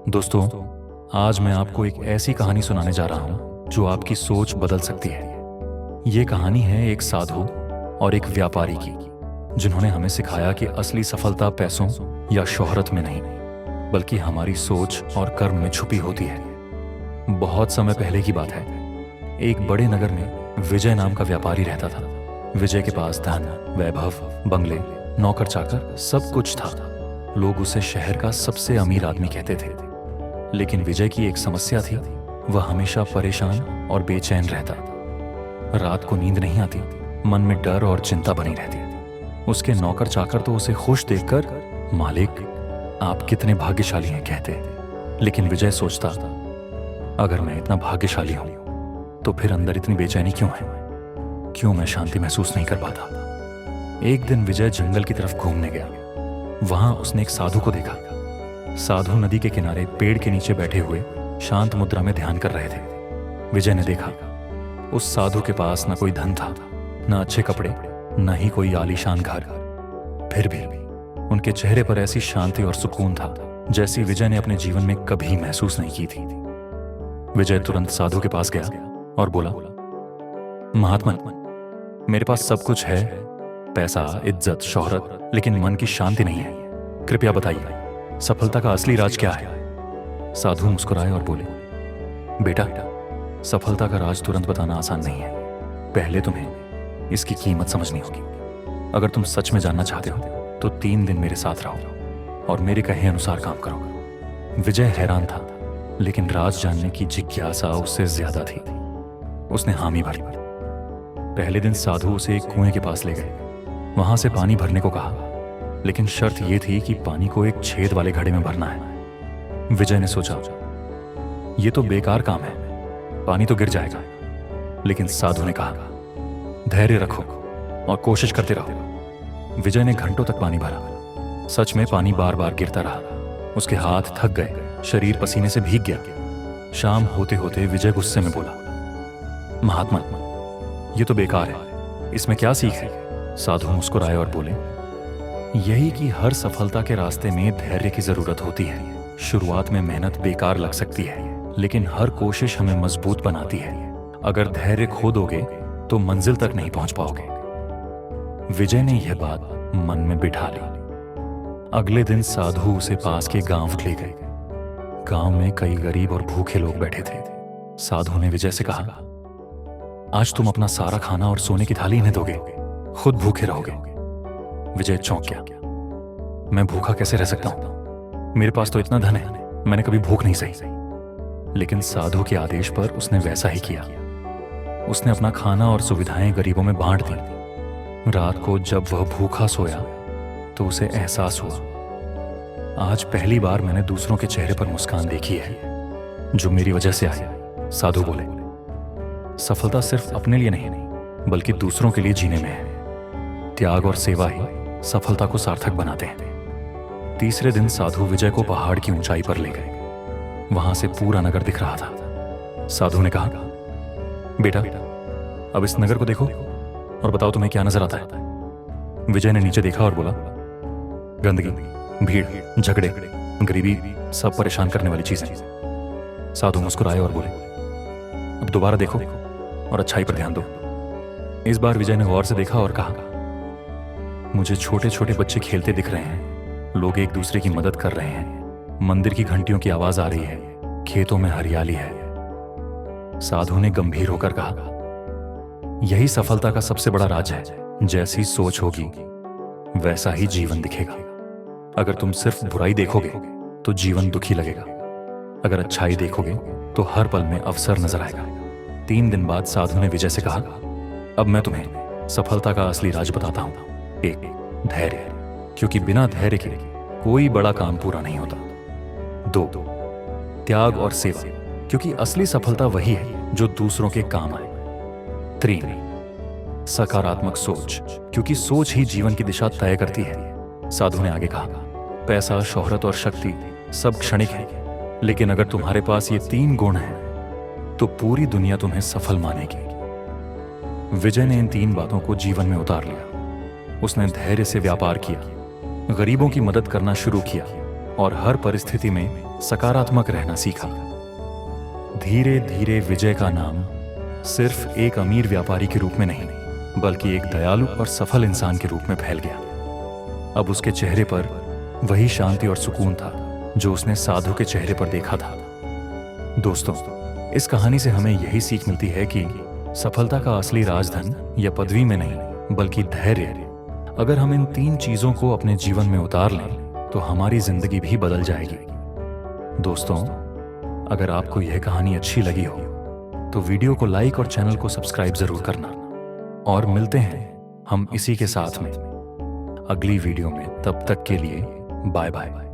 दोस्तों, आज मैं आपको एक ऐसी कहानी सुनाने जा रहा हूं जो आपकी सोच बदल सकती है। ये कहानी है एक साधु और एक व्यापारी की, जिन्होंने हमें सिखाया कि असली सफलता पैसों या शोहरत में नहीं, बल्कि हमारी सोच और कर्म में छुपी होती है। बहुत समय पहले की बात है। एक बड़े नगर में विजय नाम का व्यापारी रहता था। विजय के पास धन, वैभव, बंगले, नौकर चाकर सब कुछ था। लोग उसे शहर का सबसे अमीर आदमी कहते थे। लेकिन विजय की एक समस्या थी। वह हमेशा परेशान और बेचैन रहता। रात को नींद नहीं आती, मन में डर और चिंता बनी रहती। उसके नौकर चाकर तो उसे खुश देखकर मालिक आप कितने भाग्यशाली हैं कहते। लेकिन विजय सोचता, अगर मैं इतना भाग्यशाली हूं तो फिर अंदर इतनी बेचैनी क्यों है? क्यों मैं शांति महसूस नहीं कर पाता? एक दिन विजय जंगल की तरफ घूमने गया। वहां उसने एक साधु को देखा। साधु नदी के किनारे पेड़ के नीचे बैठे हुए शांत मुद्रा में ध्यान कर रहे थे। विजय ने देखा, उस साधु के पास न कोई धन था, न अच्छे कपड़े, न ही कोई आलीशान घर। फिर भी उनके चेहरे पर ऐसी शांति और सुकून था जैसी विजय ने अपने जीवन में कभी महसूस नहीं की थी। विजय तुरंत साधु के पास गया और बोला, महात्मा, मेरे पास सब कुछ है, पैसा, इज्जत, शोहरत, लेकिन मन की शांति नहीं है। कृपया बताइए, सफलता का असली राज क्या है? साधु मुस्कुराए और बोले, बेटा, सफलता का राज तुरंत बताना आसान नहीं है। पहले तुम्हें इसकी कीमत समझनी होगी। अगर तुम सच में जानना चाहते हो तो 3 दिन मेरे साथ रहो और मेरे कहे अनुसार काम करो। विजय हैरान था, लेकिन राज जानने की जिज्ञासा उससे ज्यादा थी। उसने हामी भरी। पहले दिन साधु उसे एक कुएं के पास ले गए। वहां से पानी भरने को कहा, लेकिन शर्त यह थी कि पानी को एक छेद वाले घड़े में भरना है। विजय ने सोचा, यह तो बेकार काम है, पानी तो गिर जाएगा। लेकिन साधु ने कहा, धैर्य रखो और कोशिश करते रहो। विजय ने घंटों तक पानी भरा। सच में पानी बार बार गिरता रहा। उसके हाथ थक गए, शरीर पसीने से भीग गया। शाम होते होते विजय गुस्से में बोला, महात्मा, यह तो बेकार है, इसमें क्या सीख है? साधु मुस्कुराए और बोले, यही कि हर सफलता के रास्ते में धैर्य की जरूरत होती है। शुरुआत में मेहनत बेकार लग सकती है, लेकिन हर कोशिश हमें मजबूत बनाती है। अगर धैर्य खो दोगे तो मंजिल तक नहीं पहुंच पाओगे। विजय ने यह बात मन में बिठा ली। अगले दिन साधु उसे पास के गांव ले गए। गांव में कई गरीब और भूखे लोग बैठे थे। साधु ने विजय से कहा, आज तुम अपना सारा खाना और सोने की थाली इन्हें दोगे, खुद भूखे रहोगे। विजय चौंक गया। मैं भूखा कैसे रह सकता हूं? मेरे पास तो इतना धन है, मैंने कभी भूख नहीं सही। लेकिन साधु के आदेश पर उसने वैसा ही किया। उसने अपना खाना और सुविधाएं गरीबों में बांट दी। रात को जब वह भूखा सोया तो उसे एहसास हुआ, आज पहली बार मैंने दूसरों के चेहरे पर मुस्कान देखी है, जो मेरी वजह से आई। साधु बोले, सफलता सिर्फ अपने लिए नहीं, बल्कि दूसरों के लिए जीने में है। त्याग और सेवा ही सफलता को सार्थक बनाते हैं। तीसरे दिन साधु विजय को पहाड़ की ऊंचाई पर ले गए। वहां से पूरा नगर दिख रहा था। साधु ने कहा, बेटा, अब इस नगर को देखो और बताओ तुम्हें क्या नजर आता है। विजय ने नीचे देखा और बोला, गंदगी, भीड़, झगड़े, गरीबी, सब परेशान करने वाली चीजें। साधु मुस्कुराए और बोले, अब दोबारा देखो और अच्छाई पर ध्यान दो। इस बार विजय ने गौर से देखा और कहा, मुझे छोटे छोटे बच्चे खेलते दिख रहे हैं, लोग एक दूसरे की मदद कर रहे हैं, मंदिर की घंटियों की आवाज आ रही है, खेतों में हरियाली है। साधु ने गंभीर होकर कहा, यही सफलता का सबसे बड़ा राज है। जैसी सोच होगी वैसा ही जीवन दिखेगा। अगर तुम सिर्फ बुराई देखोगे तो जीवन दुखी लगेगा। अगर अच्छाई देखोगे तो हर पल में अवसर नजर आएगा। 3 दिन बाद साधु ने विजय से कहा, अब मैं तुम्हें सफलता का असली राज बताता हूं। 1, धैर्य, क्योंकि बिना धैर्य के कोई बड़ा काम पूरा नहीं होता। 2, त्याग और सेवा, क्योंकि असली सफलता वही है जो दूसरों के काम आए। 3, सकारात्मक सोच, क्योंकि सोच ही जीवन की दिशा तय करती है। साधु ने आगे कहा, पैसा, शोहरत और शक्ति सब क्षणिक है, लेकिन अगर तुम्हारे पास ये 3 गुण हैं तो पूरी दुनिया तुम्हें सफल मानेगी। विजय ने इन 3 बातों को जीवन में उतार लिया। उसने धैर्य से व्यापार किया, गरीबों की मदद करना शुरू किया और हर परिस्थिति में सकारात्मक रहना सीखा। धीरे धीरे विजय का नाम सिर्फ एक अमीर व्यापारी के रूप में नहीं, बल्कि एक दयालु और सफल इंसान के रूप में फैल गया। अब उसके चेहरे पर वही शांति और सुकून था जो उसने साधु के चेहरे पर देखा था। दोस्तों, इस कहानी से हमें यही सीख मिलती है कि सफलता का असली राजधन या पदवी में नहीं, बल्कि धैर्य। अगर हम इन 3 चीजों को अपने जीवन में उतार लें तो हमारी जिंदगी भी बदल जाएगी। दोस्तों, अगर आपको यह कहानी अच्छी लगी हो तो वीडियो को लाइक और चैनल को सब्सक्राइब जरूर करना। और मिलते हैं हम इसी के साथ में अगली वीडियो में। तब तक के लिए बाय बाय।